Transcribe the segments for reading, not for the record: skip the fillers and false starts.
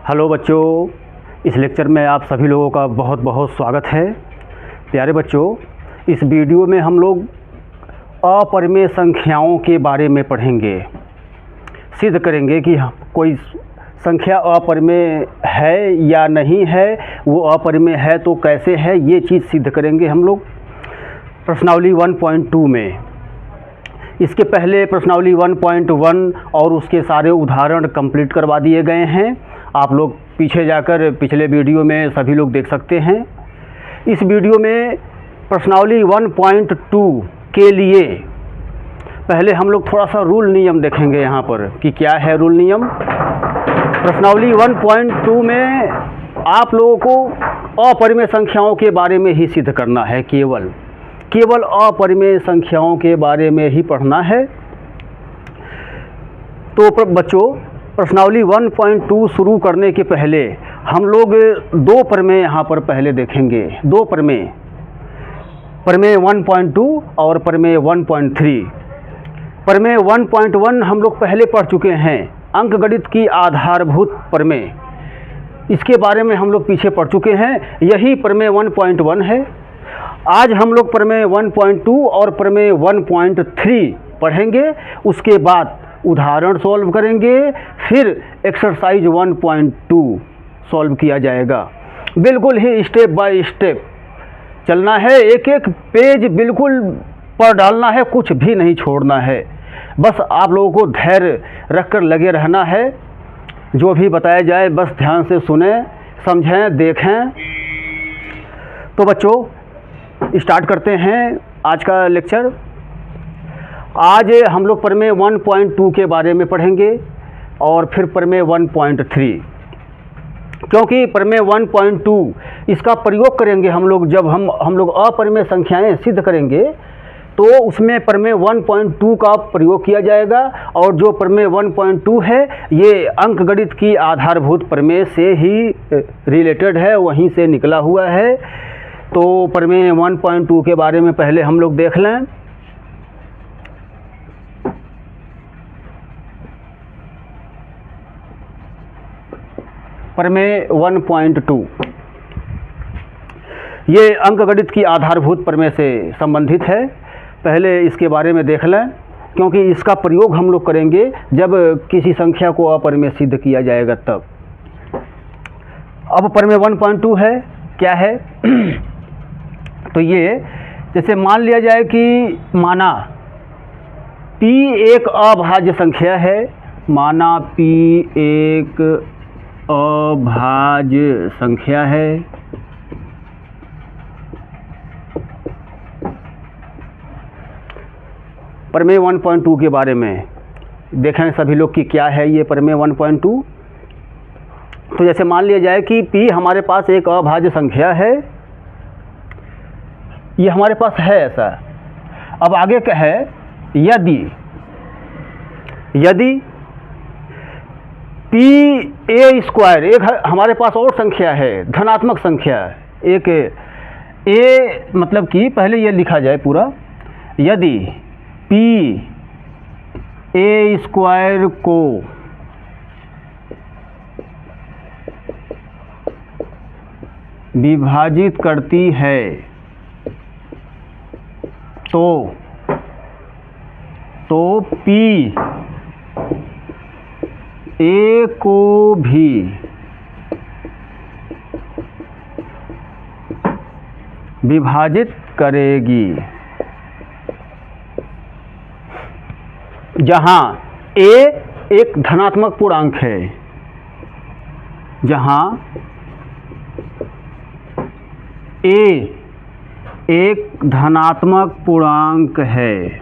Hello बच्चों, इस lecture में आप सभी लोगों का बहुत बहुत स्वागत है। प्यारे बच्चों, इस वीडियो में हम लोग अपरिमेय संख्याओं के बारे में पढ़ेंगे। सिद्ध करेंगे कि कोई संख्या अपरिमेय है या नहीं है, वो अपरिमेय है तो कैसे है, ये चीज़ सिद्ध करेंगे हम लोग प्रश्नावली 1.2 में। इसके पहले प्रश्नावली 1.1 और उसके सारे उदाहरण कंप्लीट करवा दिए गए हैं। आप लोग पीछे जाकर पिछले वीडियो में सभी लोग देख सकते हैं। इस वीडियो में प्रश्नावली 1.2 के लिए पहले हम लोग थोड़ा सा रूल नियम देखेंगे यहाँ पर कि क्या है रूल नियम। प्रश्नावली 1.2 में आप लोगों को अपरिमेय संख्याओं के बारे में ही सिद्ध करना है, केवल अपरिमेय संख्याओं के बारे में ही पढ़ना है। तो बच्चों, प्रश्नावली 1.2 शुरू करने के पहले हम लोग दो प्रमेय यहाँ पर पहले देखेंगे। दो प्रमेय 1.2 और प्रमेय 1.3। प्रमेय 1.1 हम लोग पहले पढ़ चुके हैं, अंकगणित की आधारभूत प्रमेय। इसके बारे में हम लोग पीछे पढ़ चुके हैं, यही प्रमेय 1.1 है। आज हम लोग प्रमेय 1.2 और प्रमेय 1.3 पढ़ेंगे। उसके बाद उदाहरण सॉल्व करेंगे, फिर एक्सरसाइज 1.2 सॉल्व किया जाएगा। बिल्कुल ही स्टेप बाय स्टेप चलना है, एक एक पेज बिल्कुल पढ़ डालना है, कुछ भी नहीं छोड़ना है। बस आप लोगों को धैर्य रखकर लगे रहना है। जो भी बताया जाए बस ध्यान से सुने, समझें, देखें। तो बच्चों, स्टार्ट करते हैं आज का लेक्चर। आज हम लोग प्रमेय 1.2 के बारे में पढ़ेंगे और फिर प्रमेय 1.3, क्योंकि प्रमेय 1.2 इसका प्रयोग करेंगे हम लोग जब हम लोग अपरिमेय संख्याएं सिद्ध करेंगे, तो उसमें प्रमेय 1.2 का प्रयोग किया जाएगा। और जो प्रमेय 1.2 है ये अंकगणित की आधारभूत प्रमेय से ही रिलेटेड है, वहीं से निकला हुआ है। तो प्रमेय 1.2 के बारे में पहले हम लोग देख लें। प्रमेय 1.2 ये अंकगणित की आधारभूत प्रमेय से संबंधित है। पहले इसके बारे में देख लें, क्योंकि इसका प्रयोग हम लोग करेंगे जब किसी संख्या को अपरिमेय सिद्ध किया जाएगा तब। अब प्रमेय 1.2 है, क्या है? तो ये जैसे मान लिया जाए कि माना p एक अभाज्य संख्या है, माना p एक अभाज्य संख्या है। प्रमेय 1.2 के बारे में देखें सभी लोग कि क्या है ये प्रमेय 1.2। तो जैसे मान लिया जाए कि p हमारे पास एक अभाज्य संख्या है, ये हमारे पास है ऐसा। अब आगे क्या है? यदि p a स्क्वायर, एक हमारे पास और संख्या है, धनात्मक संख्या, एक a, मतलब कि पहले ये लिखा जाए पूरा। यदि p a स्क्वायर को विभाजित करती है तो p a को भी विभाजित करेगी, जहां a एक धनात्मक पूर्णांक है, जहां a एक धनात्मक पूर्णांक है।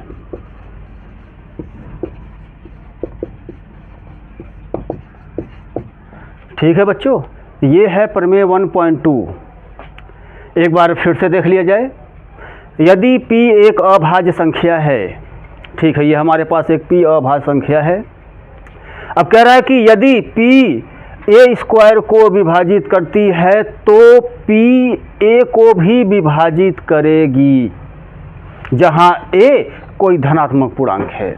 ठीक है बच्चों, ये है प्रमेय 1.2। एक बार फिर से देख लिया जाए। यदि p एक अभाज्य संख्या है, ठीक है, ये हमारे पास एक p अभाज्य संख्या है। अब कह रहा है कि यदि p a स्क्वायर को विभाजित करती है तो p a को भी विभाजित करेगी, जहां a कोई धनात्मक पूर्णांक है।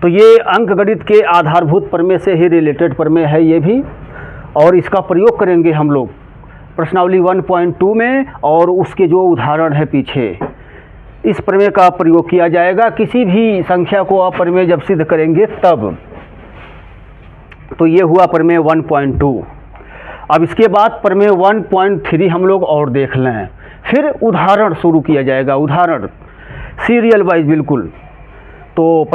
तो ये अंकगणित के आधारभूत प्रमेय से ही रिलेटेड प्रमेय है ये भी। और इसका प्रयोग करेंगे हम लोग प्रश्नावली 1.2 में, और उसके जो उदाहरण है पीछे, इस प्रमेय का प्रयोग किया जाएगा किसी भी संख्या को अप्रमेय जब सिद्ध करेंगे तब। तो ये हुआ प्रमेय 1.2। अब इसके बाद प्रमेय 1.3 हम लोग और देख लें, फिर उदाहरण शुरू किया जाएगा, उदाहरण सीरियल वाइज बिल्कुल। तो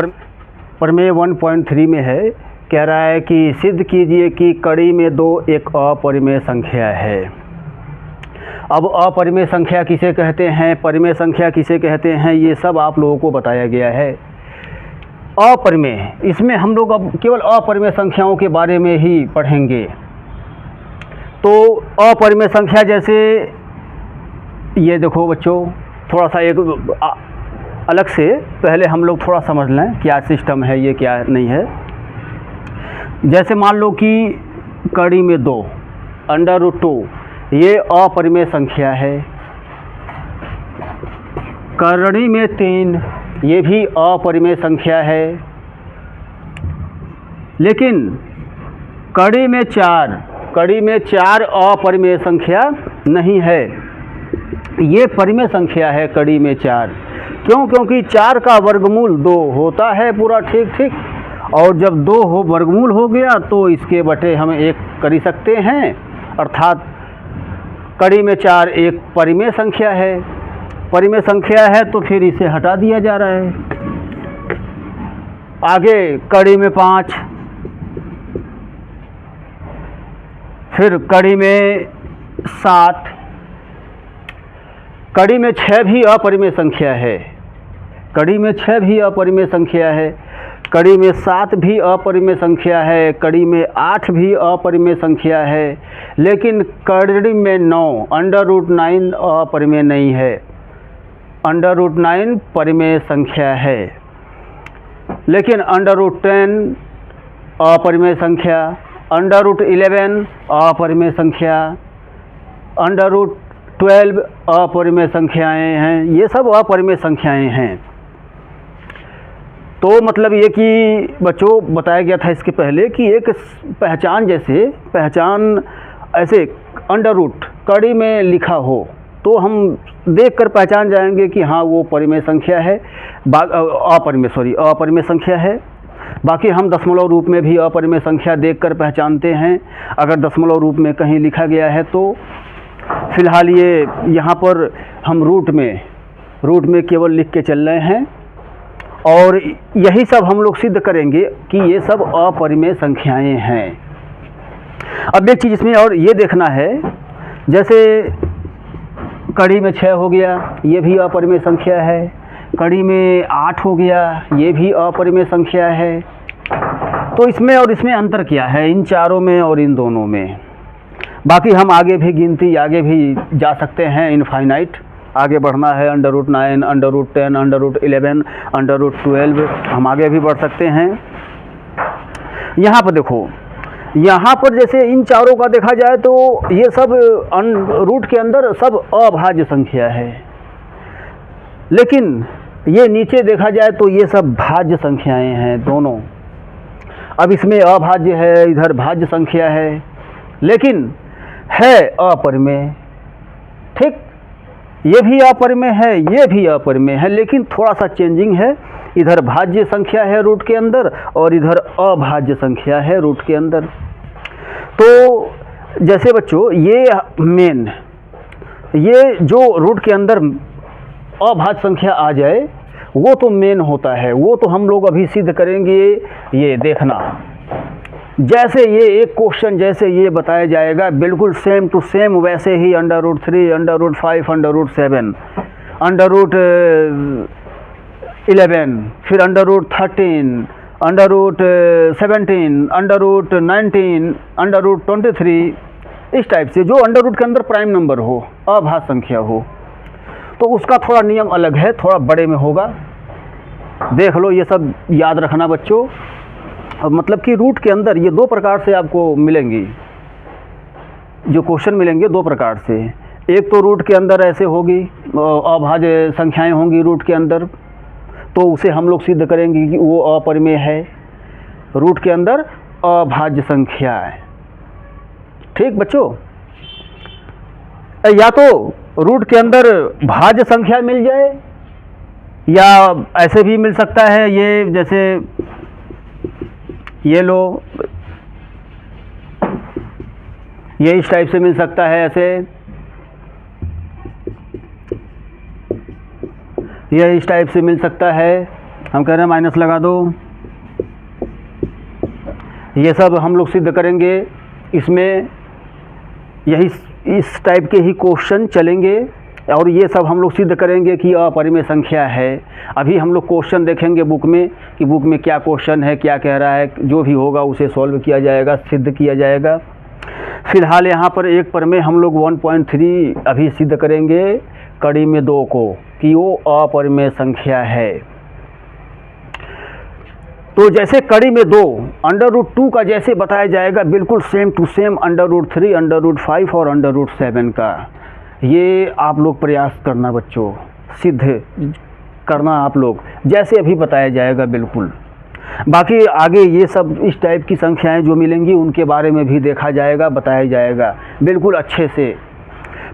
प्रमेय 1.3 में है, कह रहा है कि सिद्ध कीजिए कि कड़ी में 2 एक अपरिमेय संख्या है। अब अपरिमेय संख्या किसे कहते हैं, परिमेय संख्या किसे कहते हैं, ये सब आप लोगों को बताया गया है। अपरिमेय, इसमें हम लोग अब केवल अपरिमेय संख्याओं के बारे में ही पढ़ेंगे। तो अपरिमेय संख्या जैसे ये देखो बच्चों, थोड़ा सा एक अलग से पहले हम लोग थोड़ा समझ लें क्या सिस्टम है, ये क्या नहीं है। जैसे मान लो कि कड़ी में 2 √2 ये अपरिमेय संख्या है। कड़ी में 3 ये भी अपरिमेय संख्या है। लेकिन कड़ी में 4 अपरिमेय संख्या नहीं है, ये परिमेय संख्या है कड़ी में 4। क्यों? क्योंकि 4 का वर्गमूल 2 होता है पूरा ठीक, और जब 2 वर्गमूल हो गया तो इसके बटे हम 1 कर सकते हैं, अर्थात कड़ी में 4 एक परिमेय संख्या है। परिमेय संख्या है तो फिर इसे हटा दिया जा रहा है। आगे कड़ी में 5, फिर कड़ी में 7, कड़ी में 6 भी अपरिमेय संख्या है, कड़ी में 6 भी अपरिमेय संख्या है, कड़ी में 7 भी अपरिमेय संख्या है, कड़ी में 8 भी अपरिमेय संख्या है। लेकिन कड़ी में 9 √9 अपरिमेय नहीं है, √9 परिमेय संख्या है। लेकिन √10 अपरिमेय संख्या, √11 अपरिमेय संख्या, √12 अपरिमेय संख्याएं हैं, ये सब अपरिमेय संख्याएं हैं। तो मतलब ये कि बच्चों बताया गया था इसके पहले कि एक पहचान ऐसे अंडर कड़ी में लिखा हो तो हम देखकर पहचान जाएंगे कि हाँ वो परिमेय संख्या है, अपरिमेय संख्या है। बाकी हम दशमलव रूप में भी अपरिमेय संख्या देखकर पहचानते हैं। अगर दशमलव रूप में कहीं लिखा गया है तो फिलहाल ये यहाँ पर हम रूट में केवल लिख के चल रहे हैं, और यही सब हम लोग सिद्ध करेंगे कि ये सब अपरिमेय संख्याएं हैं। अब एक चीज़ इसमें और ये देखना है, जैसे कड़ी में 6 हो गया, ये भी अपरिमेय संख्या है। कड़ी में 8 हो गया, ये भी अपरिमेय संख्या है। तो इसमें और इसमें अंतर क्या है, इन चारों में और इन दोनों में? बाकी हम आगे भी गिनती आगे भी जा सकते हैं, इनफाइनाइट आगे बढ़ना है, √9 √10 √11 √12 हम आगे भी बढ़ सकते हैं। यहाँ पर देखो, यहाँ पर जैसे इन चारों का देखा जाए तो ये सब रूट के अंदर सब अभाज्य संख्या है, लेकिन ये नीचे देखा जाए तो ये सब भाज्य संख्याएं हैं दोनों। अब इसमें अभाज्य है, इधर भाज्य संख्या है, लेकिन है अपरिमेय। ठीक, ये भी अपरिमेय है, ये भी अपरिमेय है, लेकिन थोड़ा सा चेंजिंग है। इधर भाज्य संख्या है रूट के अंदर और इधर अभाज्य संख्या है रूट के अंदर। तो जैसे बच्चों ये जो रूट के अंदर अभाज्य संख्या आ जाए वो तो मेन होता है, वो तो हम लोग अभी सिद्ध करेंगे। ये देखना, जैसे ये एक क्वेश्चन जैसे ये बताया जाएगा बिल्कुल सेम टू सेम वैसे ही √3 √5 √7 √11 फिर √13 √17 √19 √23 इस टाइप से जो अंडर के अंदर प्राइम नंबर हो, अभाज्य संख्या हो, तो उसका थोड़ा नियम अलग है, थोड़ा बड़े में होगा। देख लो, ये सब याद रखना बच्चों। मतलब कि रूट के अंदर ये 2 प्रकार से आपको मिलेंगी, जो क्वेश्चन मिलेंगे 2 प्रकार से। एक तो रूट के अंदर ऐसे होगी, अभाज्य संख्याएं होंगी रूट के अंदर, तो उसे हम लोग सिद्ध करेंगे कि वो अपरिमेय है। रूट के अंदर अभाज्य संख्या है, ठीक बच्चों, या तो रूट के अंदर भाज्य संख्या मिल जाए या ऐसे भी मिल सकता है, ये जैसे ये लो, ये इस टाइप से मिल सकता है, ऐसे ये इस टाइप से मिल सकता है। हम कह रहे हैं माइनस लगा दो। ये सब हम लोग सिद्ध करेंगे, इसमें यही इस टाइप के ही क्वेश्चन चलेंगे और ये सब हम लोग सिद्ध करेंगे कि अपरिमेय संख्या है। अभी हम लोग क्वेश्चन देखेंगे बुक में कि बुक में क्या क्वेश्चन है, क्या कह रहा है, जो भी होगा उसे सॉल्व किया जाएगा, सिद्ध किया जाएगा। फिलहाल यहाँ पर एक प्रमेय हम लोग 1.3 अभी सिद्ध करेंगे कड़ी में 2 को, कि वो अपरिमेय संख्या है। तो जैसे कड़ी में 2 √2 का जैसे बताया जाएगा, बिल्कुल सेम टू सेम √3, √5 और √7 का, ये आप लोग प्रयास करना बच्चों, सिद्ध करना आप लोग जैसे अभी बताया जाएगा बिल्कुल। बाकी आगे ये सब इस टाइप की संख्याएं जो मिलेंगी उनके बारे में भी देखा जाएगा, बताया जाएगा बिल्कुल अच्छे से।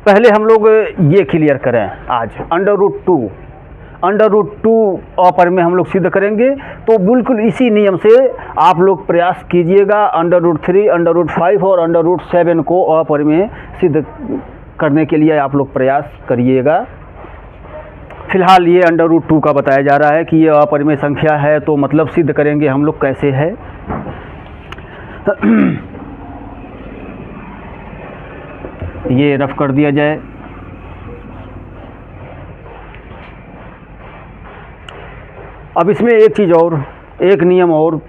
पहले हम लोग ये क्लियर करें आज, √2 अपरिमेय हम लोग सिद्ध करेंगे। तो बिल्कुल इसी नियम से आप लोग प्रयास कीजिएगा, √3, √5 और √7 को अपरिमेय सिद्ध करने के लिए आप लोग प्रयास करिएगा। फिलहाल ये √2 का बताया जा रहा है कि ये अपरिमेय संख्या है, तो मतलब सिद्ध करेंगे हम लोग कैसे है। ये रफ कर दिया जाए। अब इसमें एक चीज़ और, एक नियम और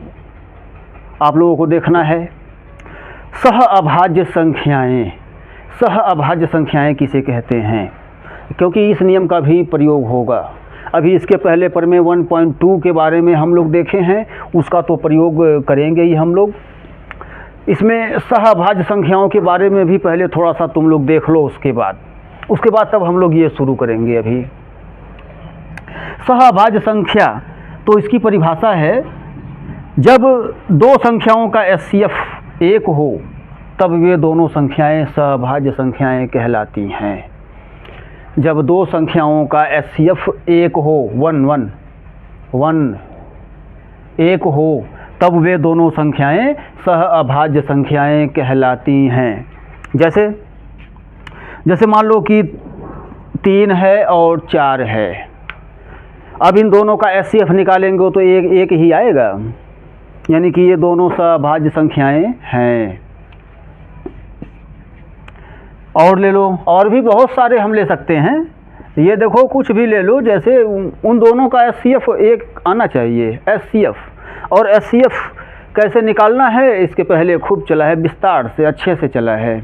आप लोगों को देखना है, सह अभाज्य संख्याएं। सह अभाज्य संख्याएं किसे कहते हैं, क्योंकि इस नियम का भी प्रयोग होगा। अभी इसके पहले प्रमेय 1.2 के बारे में हम लोग देखे हैं, उसका तो प्रयोग करेंगे ही हम लोग। इसमें सहअभाज्य संख्याओं के बारे में भी पहले थोड़ा सा तुम लोग देख लो, उसके बाद तब हम लोग ये शुरू करेंगे। अभी सहअभाज्य संख्या, तो इसकी परिभाषा है, जब 2 संख्याओं का HCF 1 हो तब वे दोनों संख्याएं सहअभाज्य संख्याएं कहलाती हैं। जब 2 संख्याओं का HCF 1 हो, 1 हो, तब वे दोनों संख्याएं सहअभाज्य संख्याएं कहलाती हैं। जैसे मान लो कि 3 है और 4 है। अब इन दोनों का HCF निकालेंगे तो एक ही आएगा, यानी कि ये दोनों सहअभाज्य संख्याएं हैं। और ले लो, और भी बहुत सारे हम ले सकते हैं। ये देखो कुछ भी ले लो, जैसे उन दोनों का HCF 1 आना चाहिए, HCF। और HCF कैसे निकालना है, इसके पहले खूब चला है, विस्तार से अच्छे से चला है।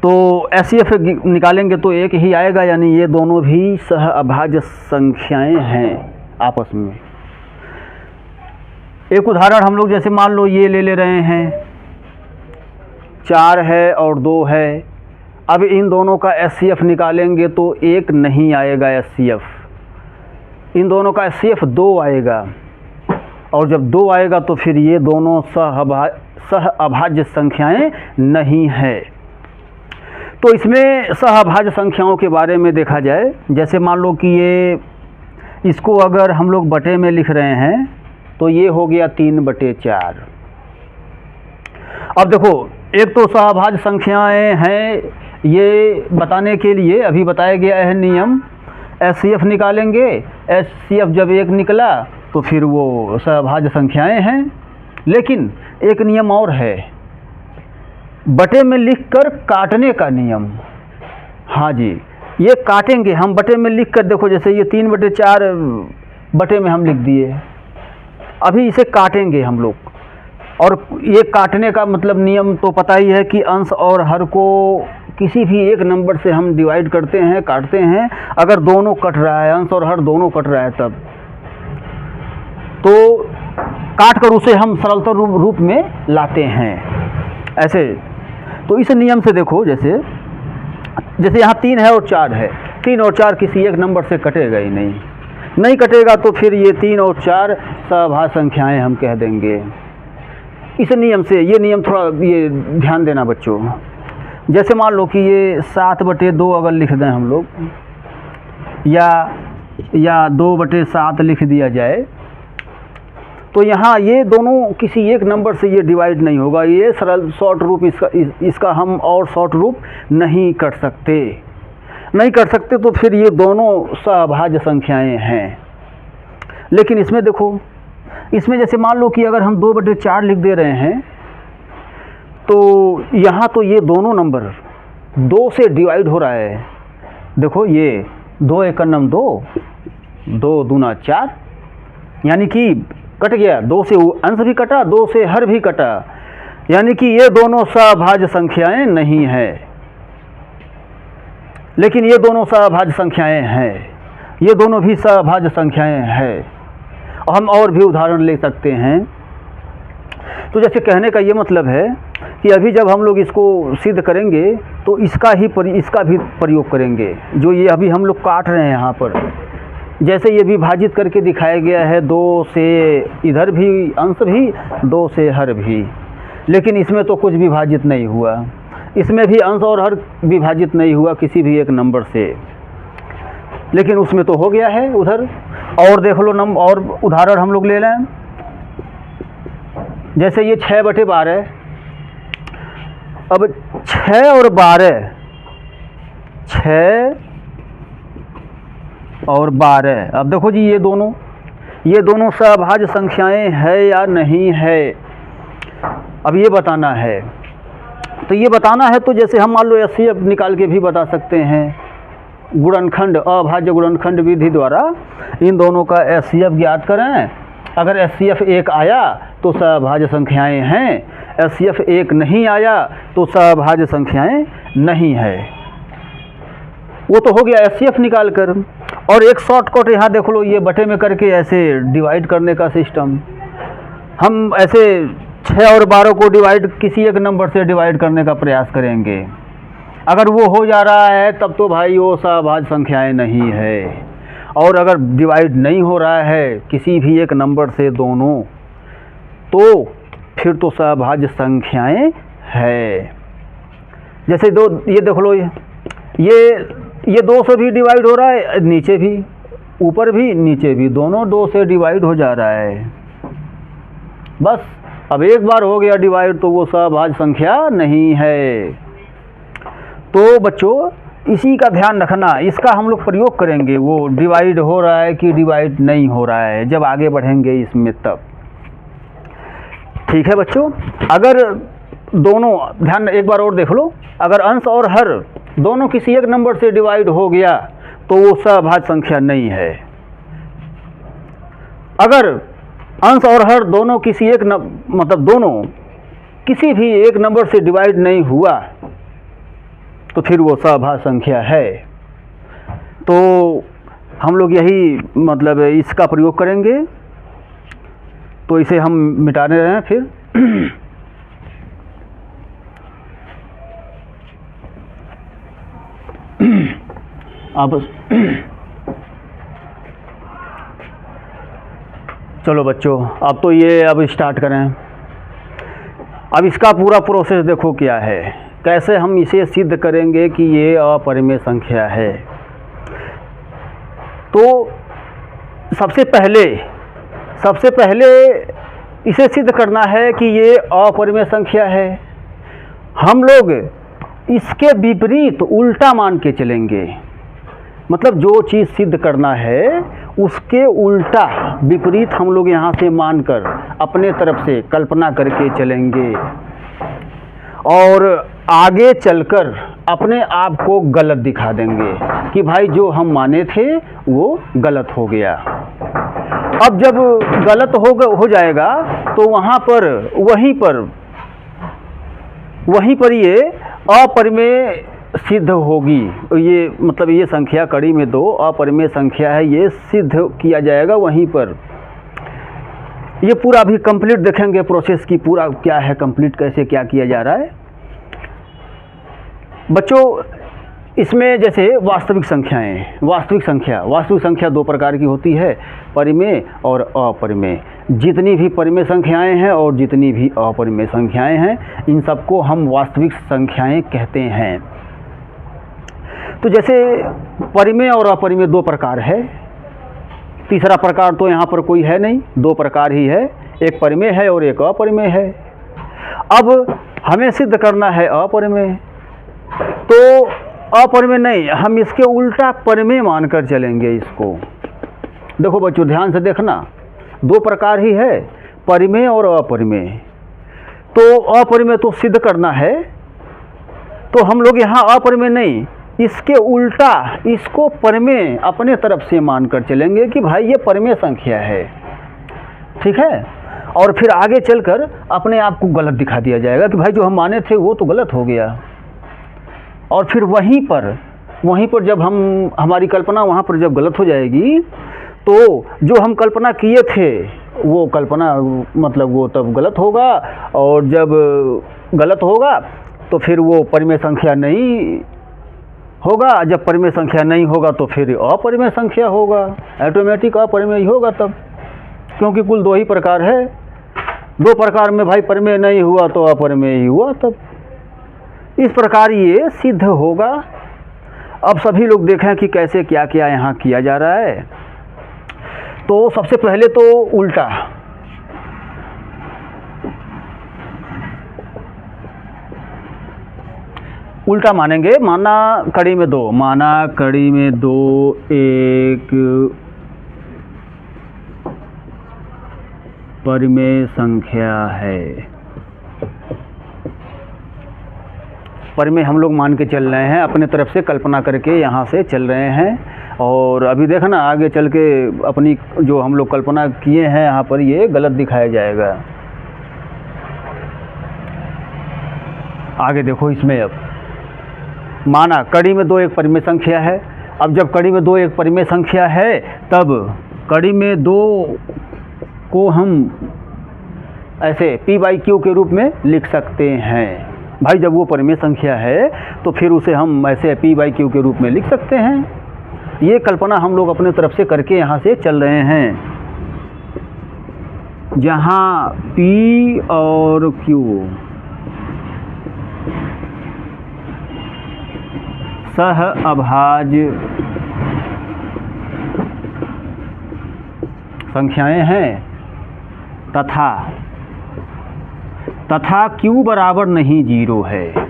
तो HCF निकालेंगे तो एक ही आएगा, यानी ये दोनों भी सहअभाज्य संख्याएं हैं आपस में। एक उदाहरण हम लोग जैसे मान लो ये ले रहे हैं, 4 है और 2 है। अब इन दोनों का HCF निकालेंगे तो 1 नहीं आएगा HCF, इन दोनों का HCF 2 आएगा। और जब 2 आएगा तो फिर ये दोनों सहअभाज्य संख्याएं नहीं है। तो इसमें सहअभाज्य संख्याओं के बारे में देखा जाए, जैसे मान लो कि इसको अगर हम लोग बटे में लिख रहे हैं तो ये हो गया 3/4। अब देखो, एक तो सहअभाज्य संख्याएं हैं, ये बताने के लिए अभी बताया गया है नियम, HCF निकालेंगे। HCF जब 1 निकला तो फिर वो सहअभाज्य संख्याएं हैं। लेकिन एक नियम और है, बटे में लिखकर काटने का नियम। हाँ जी, ये काटेंगे हम बटे में लिखकर। देखो जैसे ये 3/4 बटे में हम लिख दिए, अभी इसे काटेंगे हम लोग। और ये काटने का मतलब नियम तो पता ही है कि अंश और हर को किसी भी एक नंबर से हम डिवाइड करते हैं, काटते हैं। अगर दोनों कट रहा है, अंश और हर दोनों कट रहा है, तब तो काट कर उसे हम सरलतर रूप में लाते हैं ऐसे। तो इस नियम से देखो, जैसे यहाँ 3 है और 4 है, 3 और 4 किसी एक नंबर से कटेगा ही नहीं कटेगा, तो फिर ये 3 और 4 सहअभाज्य संख्याएं हम कह देंगे। इस नियम से, ये नियम थोड़ा ये ध्यान देना बच्चों। जैसे मान लो कि ये 7/2 अगर लिख दें हम लोग, या 2/7 लिख दिया जाए, तो यहाँ ये दोनों किसी एक नंबर से ये डिवाइड नहीं होगा। ये सरल शॉर्ट रूप इसका हम और शॉर्ट रूप नहीं कर सकते, तो फिर ये दोनों सभाज्य संख्याएं हैं। लेकिन इसमें देखो, इसमें जैसे मान लो कि अगर हम 2/4 लिख दे रहे हैं, तो यहाँ तो ये दोनों नंबर 2 से डिवाइड हो रहा है। देखो ये 2 × 2, 2 दूना 4, यानी कि कट गया, 2 से अंश भी कटा, 2 से हर भी कटा, यानी कि ये दोनों सभाज्य संख्याएं नहीं है। लेकिन ये दोनों सभाज्य संख्याएं हैं, ये दोनों भी सभाज्य संख्याएं हैं। हम और भी उदाहरण ले सकते हैं। तो जैसे कहने का ये मतलब है कि अभी जब हम लोग इसको सिद्ध करेंगे तो इसका भी प्रयोग करेंगे, जो ये अभी हम लोग काट रहे हैं यहाँ पर। जैसे ये विभाजित करके दिखाया गया है, 2 से इधर भी अंश भी, 2 से हर भी, लेकिन इसमें तो कुछ विभाजित नहीं हुआ, इसमें भी अंश और हर विभाजित नहीं हुआ किसी भी एक नंबर से, लेकिन उसमें तो हो गया है उधर। और देख लो और उदाहरण हम लोग ले लें। जैसे ये 6/12, अब 6 और 12, 6 और 12, अब देखो जी ये दोनों सभाज्य संख्याएं है या नहीं है, अब ये बताना है। तो ये बताना है, तो जैसे हम मान लो HCF निकाल के भी बता सकते हैं, गुणनखंड, अभाज्य गुणनखंड विधि द्वारा इन दोनों का HCF ज्ञात करें। अगर HCF 1 आया तो सभाज्य संख्याएं हैं, HCF 1 नहीं आया तो सभाज्य संख्याएं नहीं है। वो तो हो गया HCF निकाल कर। और एक शॉर्टकट यहाँ देख लो, ये बटे में करके ऐसे डिवाइड करने का सिस्टम। हम ऐसे 6 और 12 को किसी एक नंबर से डिवाइड करने का प्रयास करेंगे। अगर वो हो जा रहा है तब तो भाई वो सभाज्य संख्याएं नहीं है। और अगर डिवाइड नहीं हो रहा है किसी भी एक नंबर से दोनों, तो फिर तो सभाज्य संख्याएं है। जैसे ये देख लो, ये 2 से भी डिवाइड हो रहा है, नीचे भी, ऊपर भी नीचे भी, दोनों 2 से डिवाइड हो जा रहा है। बस अब एक बार हो गया डिवाइड तो वो सभाज्य संख्या नहीं है। तो बच्चों इसी का ध्यान रखना, इसका हम लोग प्रयोग करेंगे, वो डिवाइड हो रहा है कि डिवाइड नहीं हो रहा है, जब आगे बढ़ेंगे इसमें तब। ठीक है बच्चों, अगर दोनों, ध्यान एक बार और देख लो, अगर अंश और हर दोनों किसी एक नंबर से डिवाइड हो गया तो वो सभाज्य संख्या नहीं है। अगर अंश और हर दोनों किसी एक मतलब दोनों किसी भी एक नंबर से डिवाइड नहीं हुआ तो फिर वो सभाज्य संख्या है। तो हम लोग यही मतलब इसका प्रयोग करेंगे। तो इसे हम मिटाने रहे हैं फिर। अब चलो बच्चों, अब तो ये अब स्टार्ट करें। अब इसका पूरा प्रोसेस देखो क्या है, कैसे हम इसे सिद्ध करेंगे कि ये अपरिमेय संख्या है। तो सबसे पहले इसे सिद्ध करना है कि ये अपरिमेय संख्या है। हम लोग इसके विपरीत उल्टा मान के चलेंगे, मतलब जो चीज़ सिद्ध करना है उसके उल्टा विपरीत हम लोग यहाँ से मानकर अपने तरफ से कल्पना करके चलेंगे और आगे चलकर अपने आप को गलत दिखा देंगे कि भाई जो हम माने थे वो गलत हो गया। अब जब गलत हो जाएगा तो वहीं पर ये अपरिमेय सिद्ध होगी। ये मतलब ये संख्या कड़ी में 2 अपरिमेय संख्या है, ये सिद्ध किया जाएगा वहीं पर। ये पूरा भी कंप्लीट देखेंगे प्रोसेस की, पूरा क्या है कंप्लीट, कैसे क्या किया जा रहा है। बच्चों इसमें जैसे वास्तविक संख्या दो प्रकार की होती है, परिमेय और अपरिमेय। जितनी भी परिमेय संख्याएं हैं और जितनी भी अपरिमेय संख्याएं हैं, इन सबको हम वास्तविक संख्याएं कहते हैं। तो जैसे परिमेय और अपरिमेय दो प्रकार है, तीसरा प्रकार तो यहाँ पर कोई है नहीं, दो प्रकार ही है, एक परिमेय है और एक अपरिमेय है। अब हमें सिद्ध करना है अपरिमेय, तो अपरिमेय नहीं, हम इसके उल्टा परिमेय मानकर चलेंगे इसको। देखो बच्चों ध्यान से देखना, दो प्रकार ही है, परिमेय और अपरिमेय। तो अपरिमेय तो सिद्ध करना है, तो हम लोग यहाँ अपरिमेय नहीं, इसके उल्टा इसको परिमेय अपने तरफ से मानकर चलेंगे कि भाई ये परिमेय संख्या है, ठीक है। और फिर आगे चलकर अपने आप को गलत दिखा दिया जाएगा कि भाई जो हम माने थे वो तो गलत हो गया। और फिर वहीं पर जब हमारी कल्पना वहाँ पर जब गलत हो जाएगी, तो जो हम कल्पना किए थे वो कल्पना मतलब वो तब गलत होगा, और जब गलत होगा तो फिर वो परिमेय संख्या नहीं होगा, जब परिमेय संख्या नहीं होगा तो फिर अपरिमेय संख्या होगा, ऑटोमेटिक अपरिमेय होगा तब, क्योंकि कुल दो ही प्रकार है। दो प्रकार में भाई परिमेय नहीं हुआ तो अपरिमेय ही हुआ तब। इस प्रकार ये सिद्ध होगा। अब सभी लोग देखें कि कैसे क्या क्या यहाँ किया जा रहा है। तो सबसे पहले तो उल्टा मानेंगे। माना कड़ी में दो एक परिमेय संख्या है। परिमेय हम लोग मान के चल रहे हैं, अपने तरफ से कल्पना करके यहाँ से चल रहे हैं। और अभी देखना आगे चल के अपनी जो हम लोग कल्पना किए हैं यहाँ पर ये गलत दिखाया जाएगा। आगे देखो इसमें, अब माना कड़ी में दो एक परिमेय संख्या है। अब जब कड़ी में दो एक परिमेय संख्या है, तब कड़ी में दो को हम ऐसे p/q के रूप में लिख सकते हैं। भाई जब वो परिमेय संख्या है तो फिर उसे हम ऐसे p/q के रूप में लिख सकते हैं। ये कल्पना हम लोग अपने तरफ से करके यहाँ से चल रहे हैं, जहाँ p और q सह अभाज्य संख्याएं हैं, तथा q बराबर नहीं 0 है।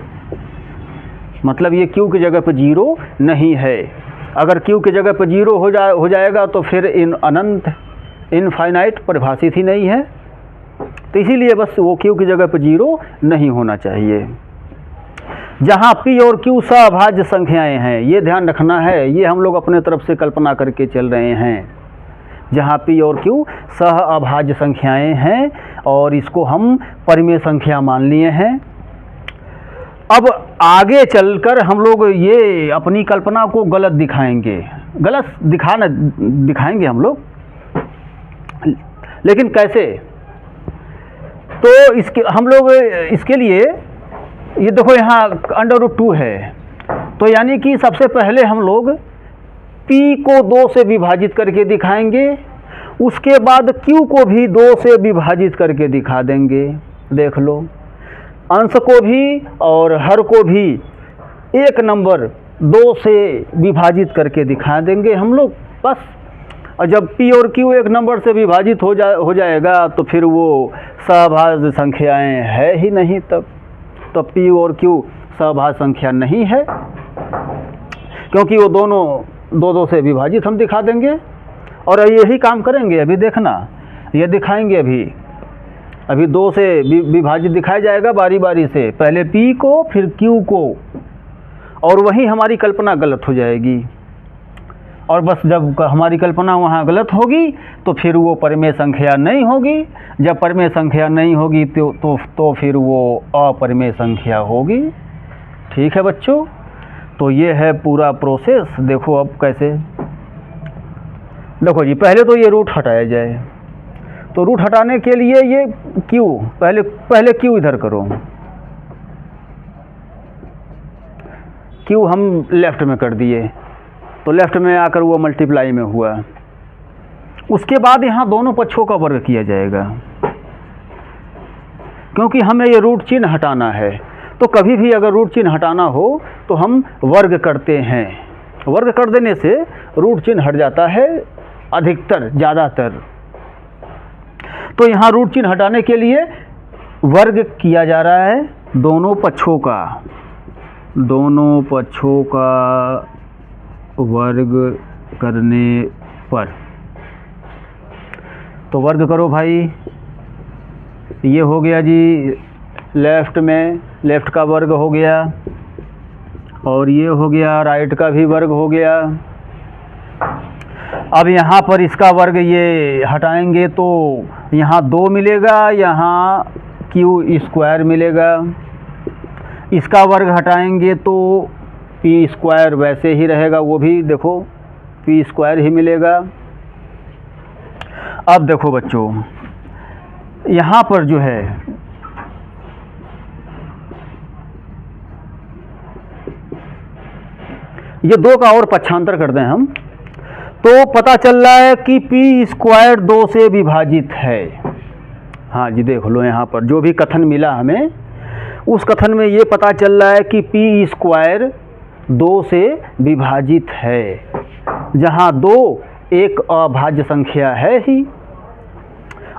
मतलब ये q की जगह पर 0 नहीं है। अगर q की जगह पर 0 हो जाएगा तो फिर अनंत इनफाइनाइट परिभाषित ही नहीं है। तो इसीलिए बस वो q की जगह पर 0 नहीं होना चाहिए। जहाँ p और q सह-अभाज्य संख्याएं हैं, ये ध्यान रखना है, ये हम लोग अपने तरफ से कल्पना करके चल रहे हैं। जहाँ p और q सह-अभाज्य संख्याएं हैं और इसको हम परिमेय संख्या मान लिए हैं। अब आगे चलकर हम लोग ये अपनी कल्पना को गलत दिखाएंगे, दिखाएंगे हम लोग, लेकिन कैसे? तो हम लोग इसके लिए ये देखो यहाँ √2 है, तो यानी कि सबसे पहले हम लोग p को 2 से विभाजित करके दिखाएंगे, उसके बाद q को भी 2 से विभाजित करके दिखा देंगे। देख लो, अंश को भी और हर को भी एक नंबर 2 से विभाजित करके दिखा देंगे हम लोग बस। और जब p और q एक नंबर से विभाजित हो जाएगा तो फिर वो सहभाज्य संख्याएं है ही नहीं। तब तो p और q सहभाज्य संख्या नहीं है, क्योंकि वो दोनों 2 से विभाजित हम दिखा देंगे। और यही काम करेंगे, अभी देखना, ये दिखाएंगे। अभी 2 से विभाजित दिखाया जाएगा बारी बारी से, पहले p को फिर q को, और वही हमारी कल्पना गलत हो जाएगी। और बस जब हमारी कल्पना वहाँ गलत होगी तो फिर वो परिमेय संख्या नहीं होगी। जब परिमेय संख्या नहीं होगी तो फिर वो अपरिमेय संख्या होगी। ठीक है बच्चों, तो ये है पूरा प्रोसेस। देखो अब कैसे, देखो जी, पहले तो ये रूट हटाया जाए। तो रूट हटाने के लिए ये q, पहले q इधर करो। क्यू हम लेफ़्ट में कर दिए, तो लेफ़्ट में आकर वो मल्टीप्लाई में हुआ। उसके बाद यहाँ दोनों पक्षों का वर्ग किया जाएगा, क्योंकि हमें ये रूट चिन्ह हटाना है। तो कभी भी अगर रूट चिन्ह हटाना हो तो हम वर्ग करते हैं। वर्ग कर देने से रूट चिन्ह हट जाता है अधिकतर, ज़्यादातर। तो यहाँ रूट चिन्ह हटाने के लिए वर्ग किया जा रहा है दोनों पक्षों का, दोनों पक्षों का वर्ग करने पर। तो वर्ग करो भाई, ये हो गया जी लेफ़्ट में, लेफ़्ट का वर्ग हो गया, और ये हो गया राइट का भी वर्ग हो गया। अब यहाँ पर इसका वर्ग ये हटाएंगे तो यहाँ 2 मिलेगा, यहाँ क्यू स्क्वायर मिलेगा। इसका वर्ग हटाएंगे तो पी स्क्वायर वैसे ही रहेगा, वो भी देखो पी स्क्वायर ही मिलेगा। अब देखो बच्चों, यहाँ पर जो है ये 2 का और पक्षांतर कर दें हम, तो पता चल रहा है कि पी स्क्वायर 2 से विभाजित है। हाँ जी, देख लो यहाँ पर जो भी कथन मिला हमें, उस कथन में ये पता चल रहा है कि पी स्क्वायर 2 से विभाजित है, जहाँ 2 एक अभाज्य संख्या है ही।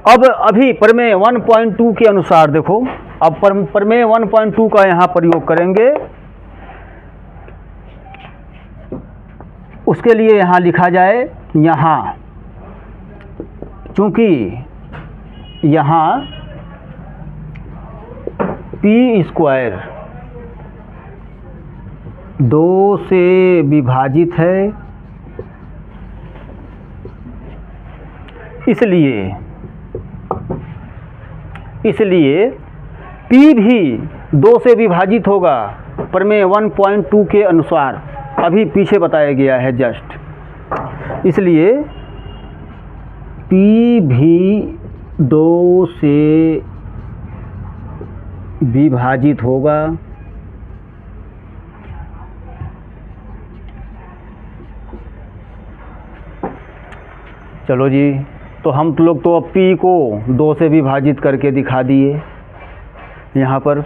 अब अभी प्रमेय 1.2 के अनुसार देखो, अब प्रमेय 1.2 का यहाँ प्रयोग करेंगे। उसके लिए यहाँ लिखा जाए, यहाँ चूँकि यहाँ पी स्क्वायर 2 से विभाजित है, इसलिए P भी 2 से विभाजित होगा प्रमेय 1.2 के अनुसार। अभी पीछे बताया गया है जस्ट, इसलिए P भी 2 से विभाजित होगा। चलो जी, तो हम लोग तो अब P को 2 से विभाजित करके दिखा दिए यहाँ पर।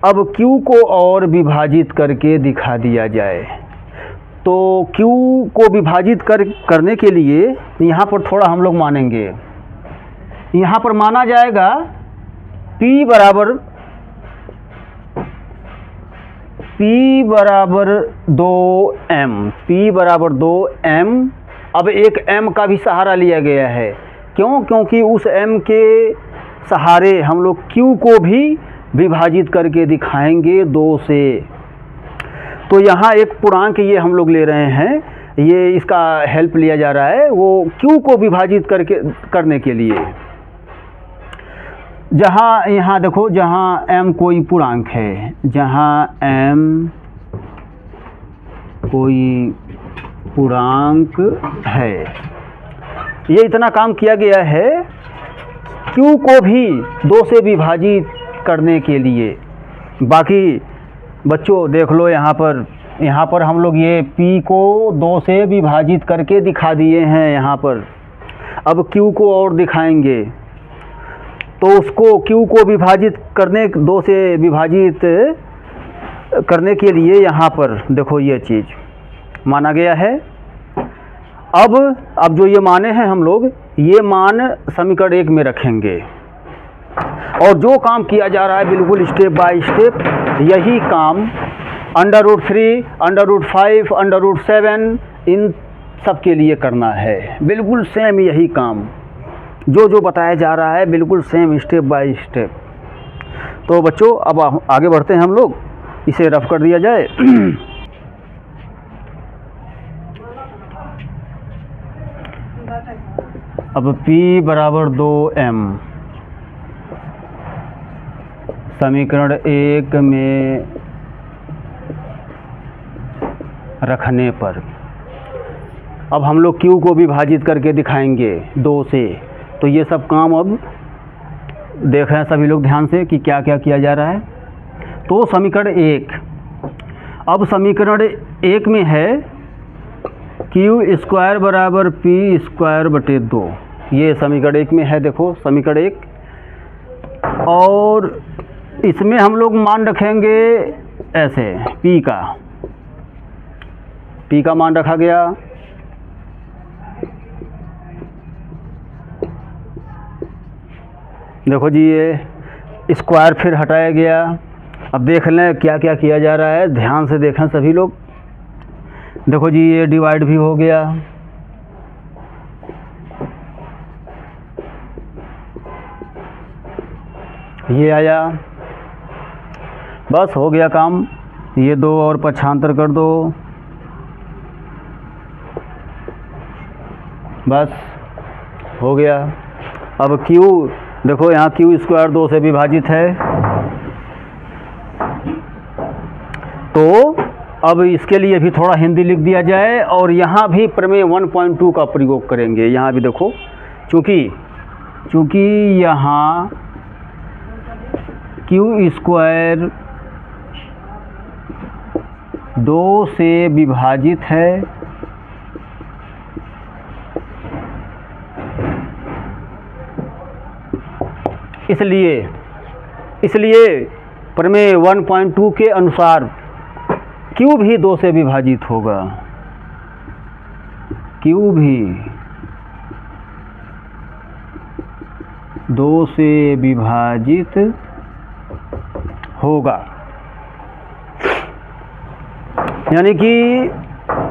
अब Q को और विभाजित करके दिखा दिया जाए। तो Q को विभाजित करने के लिए यहाँ पर थोड़ा हम लोग मानेंगे। यहाँ पर माना जाएगा P बराबर 2m, P बराबर 2m। अब एक m का भी सहारा लिया गया है, क्यों? क्योंकि उस m के सहारे हम लोग Q को भी विभाजित करके दिखाएंगे 2 से। तो यहाँ एक पूर्णांक ये हम लोग ले रहे हैं, ये इसका हेल्प लिया जा रहा है वो Q को विभाजित करने के लिए। जहाँ यहाँ देखो, जहाँ m कोई पूर्णांक है, जहाँ m कोई पूर्णांक है, ये इतना काम किया गया है Q को भी 2 से विभाजित करने के लिए। बाकी बच्चों देख लो, यहाँ पर हम लोग ये P को 2 से विभाजित करके दिखा दिए हैं यहाँ पर। अब Q को और दिखाएंगे, तो उसको Q को विभाजित करने 2 से विभाजित करने के लिए यहाँ पर देखो ये चीज़ माना गया है। अब जो ये माने हैं हम लोग, ये मान समीकरण 1 में रखेंगे, और जो काम किया जा रहा है बिल्कुल स्टेप बाय स्टेप यही काम √3, √5, √7 इन सब के लिए करना है। बिल्कुल सेम यही काम जो बताया जा रहा है, बिल्कुल सेम स्टेप बाय स्टेप। तो बच्चों अब आगे बढ़ते हैं हम लोग, इसे रफ कर दिया जाए। अब P बराबर 2m समीकरण 1 में रखने पर अब हम लोग Q को विभाजित करके दिखाएंगे 2 से। तो ये सब काम अब देख रहे हैं सभी लोग ध्यान से कि क्या क्या किया जा रहा है। तो समीकरण 1 अब समीकरण 1 में है क्यू स्क्वायर बराबर पी स्क्वायर बटे 2, ये समीकरण 1 में है। देखो समीकरण 1, और इसमें हम लोग मान रखेंगे ऐसे, पी का मान रखा गया। देखो जी ये स्क्वायर फिर हटाया गया। अब देख लें क्या क्या किया जा रहा है, ध्यान से देखें सभी लोग। देखो जी ये डिवाइड भी हो गया, ये आया, बस हो गया काम। ये 2 और पक्षांतर कर दो, बस हो गया। अब क्यू देखो, यहाँ क्यू स्क्वायर 2 से विभाजित है, तो अब इसके लिए भी थोड़ा हिंदी लिख दिया जाए, और यहाँ भी प्रमेय 1.2 का प्रयोग करेंगे। यहाँ भी देखो, चूँकि यहाँ क्यू स्क्वायर 2 से विभाजित है, इसलिए प्रमेय 1.2 के अनुसार क्यू भी 2 से विभाजित होगा, क्यू भी 2 से विभाजित होगा। यानी कि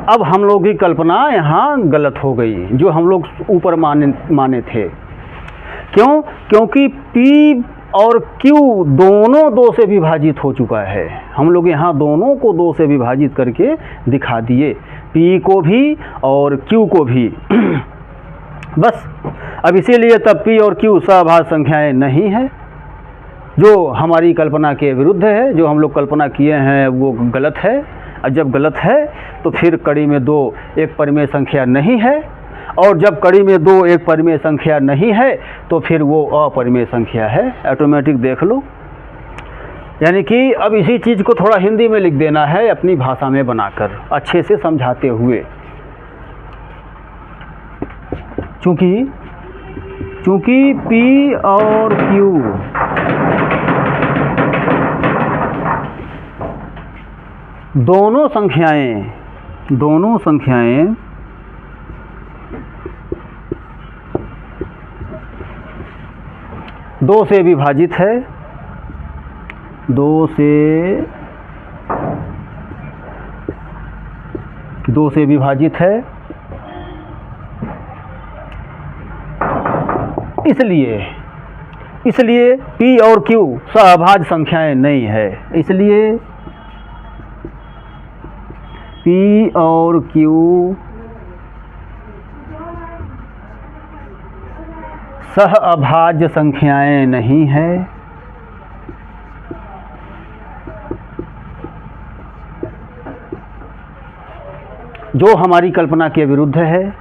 अब हम लोग की कल्पना यहाँ गलत हो गई, जो हम लोग ऊपर माने थे। क्यों? क्योंकि P और Q दोनों 2 से विभाजित हो चुका है। हम लोग यहाँ दोनों को 2 से विभाजित करके दिखा दिए, P को भी और Q को भी। बस अब इसीलिए तब P और Q सभाज्य संख्याएं नहीं है, जो हमारी कल्पना के विरुद्ध है। जो हम लोग कल्पना किए हैं वो गलत है, और जब गलत है तो फिर कड़ी में 2 एक परिमेय संख्या नहीं है, और जब कड़ी में 2 एक परिमेय संख्या नहीं है तो फिर वो अपरिमेय संख्या है। ऑटोमेटिक देख लो। यानी कि अब इसी चीज़ को थोड़ा हिंदी में लिख देना है, अपनी भाषा में बनाकर अच्छे से समझाते हुए। चूँकि P और Q दोनों संख्याएं 2 से विभाजित है, 2 से विभाजित है, इसलिए P और Q सभाज्य संख्याएं नहीं है। इसलिए P और Q सहअभाज्य संख्याएं नहीं है। जो हमारी कल्पना के विरुद्ध है।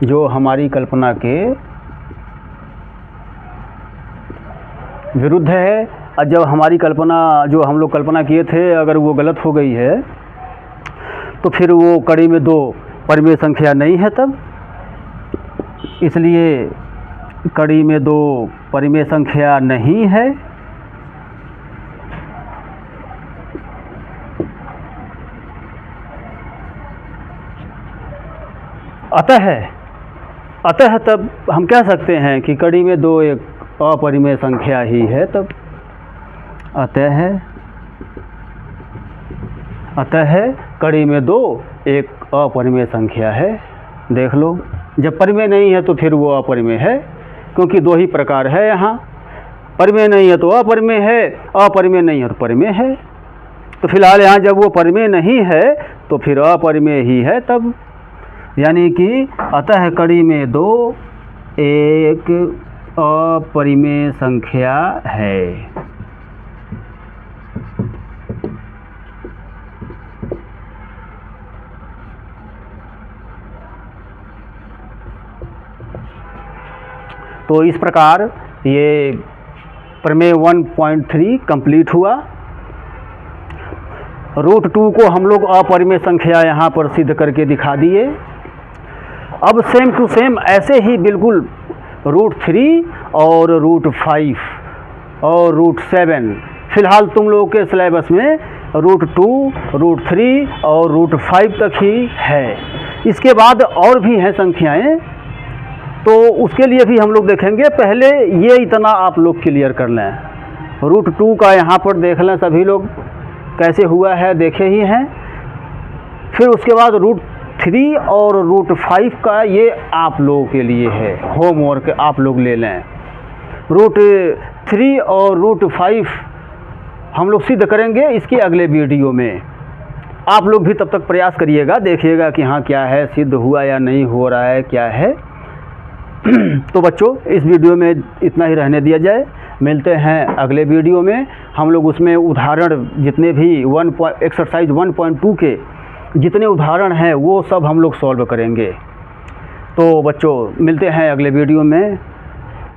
जो हमारी कल्पना के विरुद्ध है। और जब हमारी कल्पना, जो हम लोग कल्पना किए थे, अगर वो गलत हो गई है तो फिर वो कड़ी में 2 परिमेय संख्या नहीं है तब। इसलिए कड़ी में 2 परिमेय संख्या नहीं है। अतः तब हम कह सकते हैं कि कड़ी में 2 एक अपरिमेय संख्या ही है तब। अतः कड़ी में 2 एक अपरिमेय संख्या है। देख लो, जब परिमेय नहीं है तो फिर वो अपरिमेय है, क्योंकि 2 ही प्रकार है यहाँ। परिमेय नहीं है तो अपरिमेय है, अपरिमेय नहीं है तो परिमेय है। तो फिलहाल यहाँ जब वो परिमेय नहीं है तो फिर अपरिमेय ही है तब। यानी कि अतः कड़ी में 2 एक अपरिमेय संख्या है। तो इस प्रकार ये प्रमेय 1.3 कंप्लीट हुआ। रूट 2 को हम लोग अपरिमेय संख्या यहाँ पर सिद्ध करके दिखा दिए। अब सेम टू सेम ऐसे ही बिल्कुल रूट 3 और रूट 5 और रूट 7, फिलहाल तुम लोगों के सिलेबस में रूट 2, रूट 3 और रूट 5 तक ही है। इसके बाद और भी हैं संख्याएं, तो उसके लिए भी हम लोग देखेंगे। पहले ये इतना आप लोग क्लियर कर लें। रूट 2 का यहाँ पर देख लें सभी लोग कैसे हुआ है, देखे ही हैं। फिर उसके बाद रूट 3 और रूट 5 का ये आप लोगों के लिए है, होमवर्क आप लोग ले लें। रूट 3 और रूट 5 हम लोग सिद्ध करेंगे इसके अगले वीडियो में। आप लोग भी तब तक प्रयास करिएगा, देखिएगा कि हाँ क्या है, सिद्ध हुआ या नहीं हो रहा है, क्या है। तो बच्चों इस वीडियो में इतना ही रहने दिया जाए। मिलते हैं अगले वीडियो में। हम लोग उसमें उदाहरण जितने भी एक्सरसाइज 1.2 के जितने उदाहरण हैं वो सब हम लोग सॉल्व करेंगे। तो बच्चों मिलते हैं अगले वीडियो में।